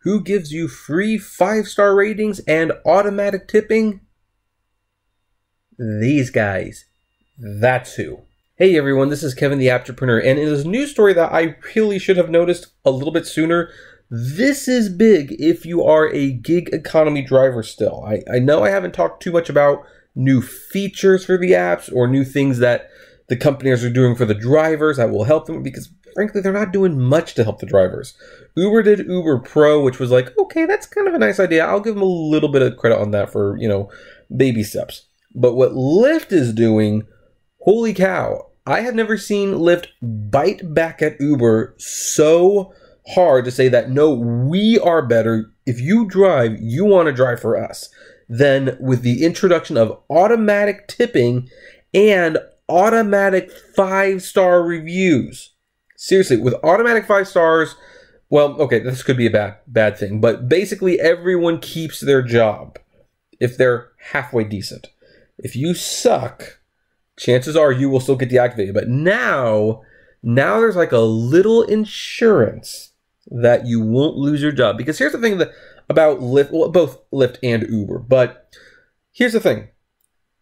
Who gives you free 5-star ratings and automatic tipping? These guys. That's who. Hey everyone, this is Kevin the Apptrepreneur, and in this news story that I really should have noticed a little bit sooner, this is big if you are a gig economy driver still. I know I haven't talked too much about new features for the apps or new things that the companies are doing for the drivers that will help them, because frankly, they're not doing much to help the drivers. Uber did Uber Pro, which was like, okay, that's kind of a nice idea. I'll give them a little bit of credit on that for, baby steps. But what Lyft is doing, holy cow, I have never seen Lyft bite back at Uber so hard to say that, no, we are better. If you drive, you want to drive for us. Then with the introduction of automatic tipping and automatic 5-star reviews. Seriously, with automatic 5 stars, well, okay, this could be a bad thing, but basically everyone keeps their job if they're halfway decent. If you suck, chances are you will still get deactivated. But now there's like a little insurance that you won't lose your job. Because here's the thing about Lyft, well, both Lyft and Uber, but here's the thing.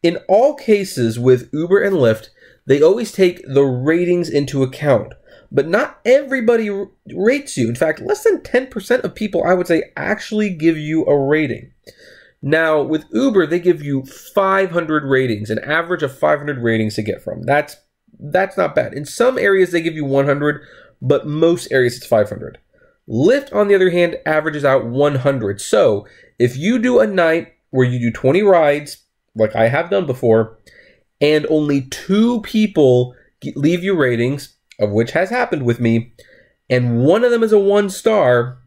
In all cases with Uber and Lyft, they always take the ratings into account. But not everybody rates you. In fact, less than 10% of people, I would say, actually give you a rating. Now, with Uber, they give you 500 ratings, an average of 500 ratings to get from. That's not bad. In some areas, they give you 100, but most areas, it's 500. Lyft, on the other hand, averages out 100. So, if you do a night where you do 20 rides, like I have done before, and only 2 people leave you ratings, of which has happened with me, and one of them is a 1-star,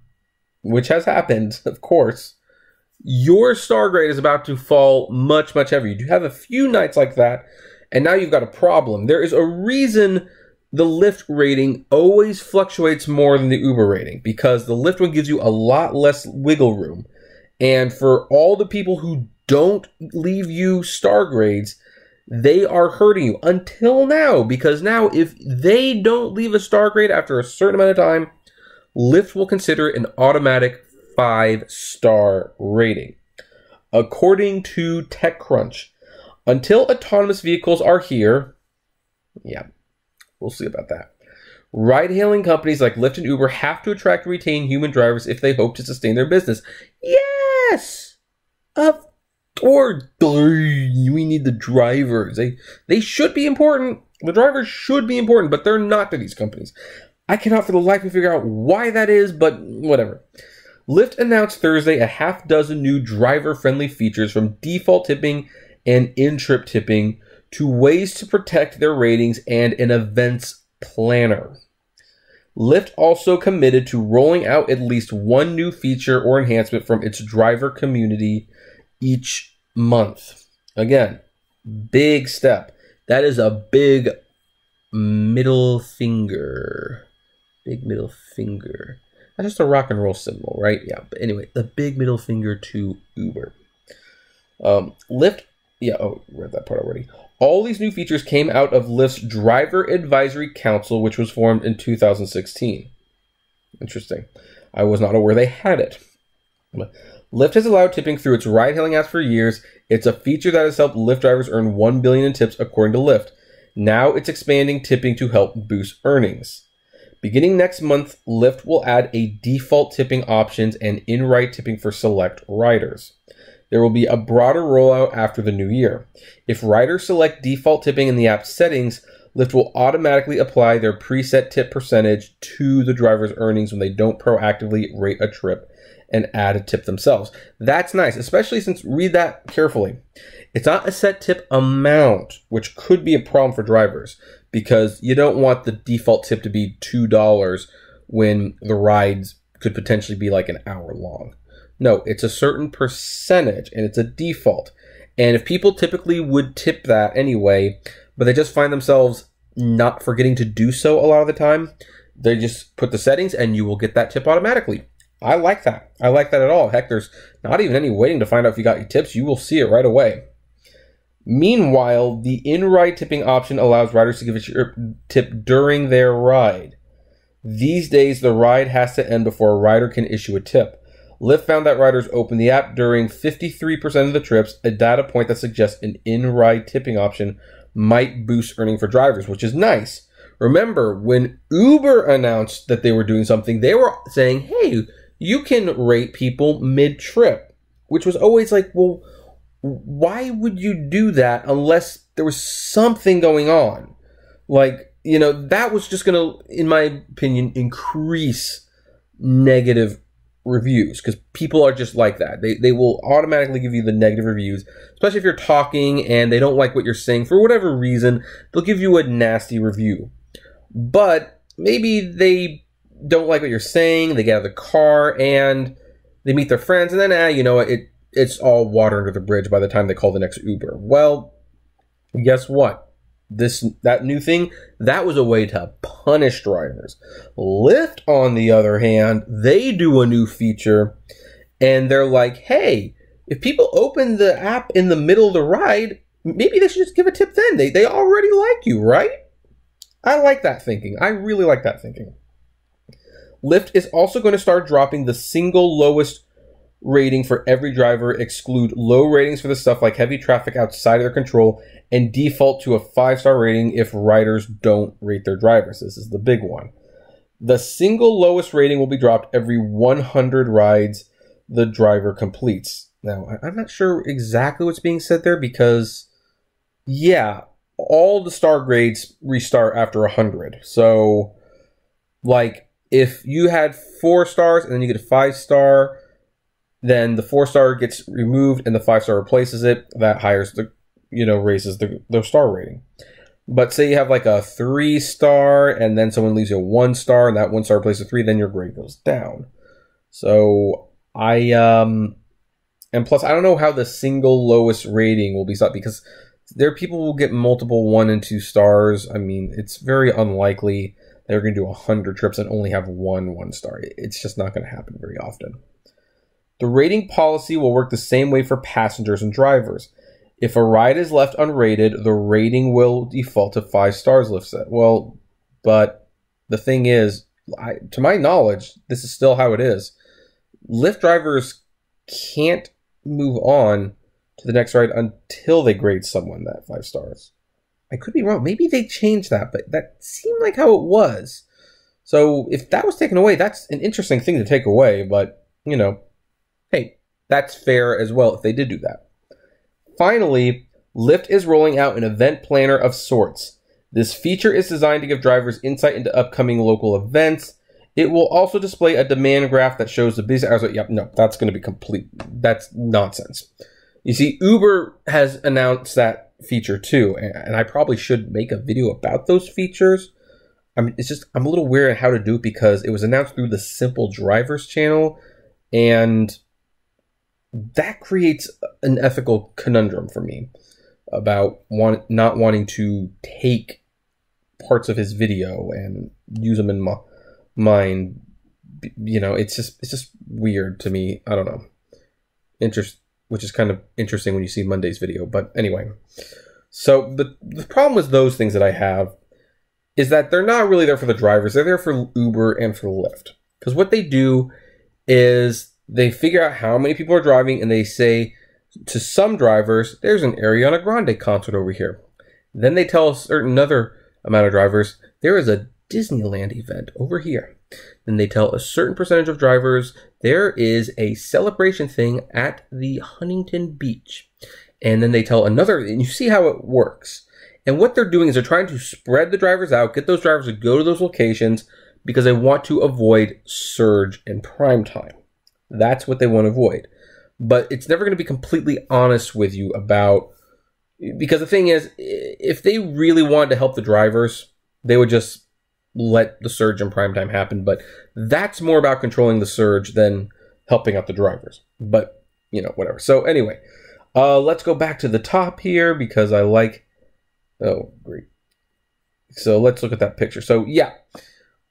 which has happened, of course, your star grade is about to fall much, much heavier. You have a few nights like that, and now you've got a problem. There is a reason the Lyft rating always fluctuates more than the Uber rating, because the Lyft one gives you a lot less wiggle room. And for all the people who don't leave you star grades, they are hurting you until now, because now if they don't leave a star grade after a certain amount of time, Lyft will consider it an automatic 5-star rating. According to TechCrunch, until autonomous vehicles are here, yeah, we'll see about that. Ride-hailing companies like Lyft and Uber have to attract and retain human drivers if they hope to sustain their business. Yes! Of course, we need the drivers. They should be important. The drivers should be important, but they're not to these companies. I cannot for the life of me figure out why that is, but whatever. Lyft announced Thursday a half-dozen new driver-friendly features, from default tipping and in-trip tipping to ways to protect their ratings and an events planner. Lyft also committed to rolling out at least one new feature or enhancement from its driver community each month. Again, big step. That is a big middle finger. Big middle finger. That's just a rock and roll symbol, right? Yeah, but anyway, the big middle finger to Uber. Lyft, read that part already. All these new features came out of Lyft's Driver Advisory Council, which was formed in 2016. Interesting. I was not aware they had it. Lyft has allowed tipping through its ride-hailing apps for years. It's a feature that has helped Lyft drivers earn $1 billion in tips, according to Lyft. Now it's expanding tipping to help boost earnings. Beginning next month, Lyft will add a default tipping options and in-ride tipping for select riders. There will be a broader rollout after the new year. If riders select default tipping in the app settings, Lyft will automatically apply their preset tip percentage to the driver's earnings when they don't proactively rate a trip and add a tip themselves. That's nice, especially since, read that carefully, it's not a set tip amount, which could be a problem for drivers, because you don't want the default tip to be $2 when the rides could potentially be like an hour long. No, it's a certain percentage, and it's a default. And if people typically would tip that anyway, but they just find themselves not forgetting to do so a lot of the time, they just put the settings and you will get that tip automatically. I like that. I like that at all. Heck, there's not even any waiting to find out if you got your tips. You will see it right away. Meanwhile, the in-ride tipping option allows riders to give a tip during their ride. These days, the ride has to end before a rider can issue a tip. Lyft found that riders opened the app during 53% of the trips, a data point that suggests an in-ride tipping option might boost earning for drivers, which is nice. Remember, when Uber announced that they were doing something, they were saying, hey, you can rate people mid-trip, which was always like, well, why would you do that unless there was something going on? Like, you know, that was just going to, in my opinion, increase negative reviews, because people are just like that. They will automatically give you the negative reviews, especially if you're talking and they don't like what you're saying for whatever reason. They'll give you a nasty review. But maybe they don't like what you're saying, they get out of the car and they meet their friends, and then you know what, it's all water under the bridge by the time they call the next Uber. Well, guess what? That new thing, that was a way to punish drivers. Lyft, on the other hand, they do a new feature and they're like, hey, if people open the app in the middle of the ride, maybe they should just give a tip then. They already like you, right? I like that thinking. I really like that thinking. Lyft is also going to start dropping the single lowest rating for every driver, exclude low ratings for the stuff like heavy traffic outside of their control, and default to a 5-star rating if riders don't rate their drivers. This is the big one. The single lowest rating will be dropped every 100 rides the driver completes. Now, I'm not sure exactly what's being said there because, yeah, all the star grades restart after 100. So, like, if you had 4 stars and then you get a 5-star, then the 4-star gets removed and the 5-star replaces it. That raises the star rating. But say you have like a 3-star and then someone leaves you a 1-star and that 1-star replaces a 3, then your grade goes down. So and plus I don't know how the single lowest rating will be set, because there are people who will get multiple 1 and 2 stars. I mean, it's very unlikely they're going to do 100 trips and only have 1 star. It's just not going to happen very often. The rating policy will work the same way for passengers and drivers. If a ride is left unrated, the rating will default to 5 stars, Lyft said. Well, but the thing is, to my knowledge, this is still how it is. Lyft drivers can't move on to the next ride until they grade someone that 5 stars. I could be wrong. Maybe they changed that, but that seemed like how it was. So if that was taken away, that's an interesting thing to take away, but, you know, hey, that's fair as well if they did do that. Finally, Lyft is rolling out an event planner of sorts. This feature is designed to give drivers insight into upcoming local events. It will also display a demand graph that shows the busy hours. Yep, no, that's going to be that's nonsense. You see, Uber has announced that feature too, and I probably should make a video about those features. I mean, I'm a little weird on how to do it because it was announced through the Simple Drivers channel, and that creates an ethical conundrum for me about not wanting to take parts of his video and use them in mine. You know, it's just weird to me. I don't know. Which is kind of interesting when you see Monday's video. But anyway, so the problem with those things that I have is that they're not really there for the drivers. They're there for Uber and for Lyft. Because what they do is they figure out how many people are driving, and they say to some drivers, there's an Ariana Grande concert over here. Then they tell a certain other amount of drivers, there is a Disneyland event over here. Then they tell a certain percentage of drivers, there is a celebration thing at the Huntington Beach. And then they tell another, and you see how it works. And what they're doing is they're trying to spread the drivers out, get those drivers to go to those locations because they want to avoid surge and prime time. That's what they want to avoid. But it's never going to be completely honest with you about, because the thing is, if they really wanted to help the drivers, they would just let the surge and prime time happen. But that's more about controlling the surge than helping out the drivers. But, you know, whatever. So anyway, let's go back to the top here because I like, oh, great. So let's look at that picture. So yeah.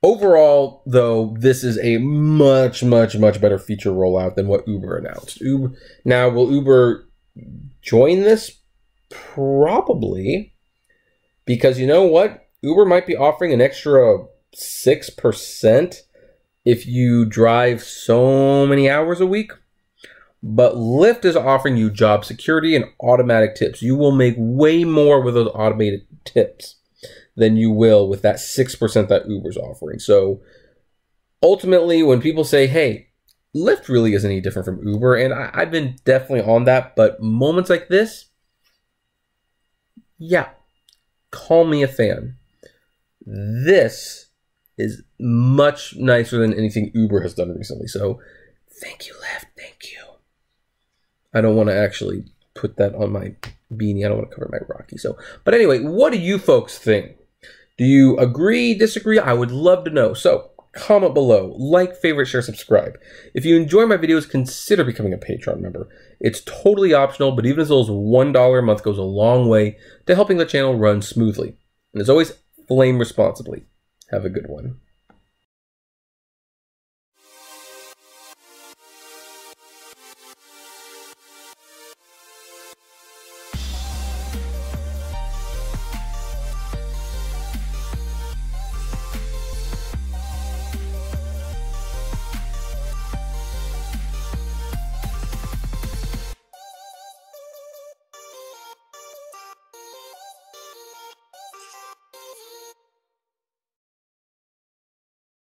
Overall, though, this is a much, much, much better feature rollout than what Uber announced. Now, will Uber join this? Probably. Because you know what? Uber might be offering an extra 6% if you drive so many hours a week. But Lyft is offering you job security and automatic tips. You will make way more with those automated tips than you will with that 6% that Uber's offering. So ultimately, when people say, hey, Lyft really isn't any different from Uber, and I've been definitely on that, but moments like this, yeah, call me a fan. This is much nicer than anything Uber has done recently. So thank you, Lyft. Thank you. I don't want to actually put that on my beanie. I don't want to cover my Rocky. But anyway, what do you folks think? Do you agree, disagree? I would love to know. So comment below, like, favorite, share, subscribe. If you enjoy my videos, consider becoming a Patreon member. It's totally optional, but even as little as $1 a month goes a long way to helping the channel run smoothly. And as always, flame responsibly. Have a good one.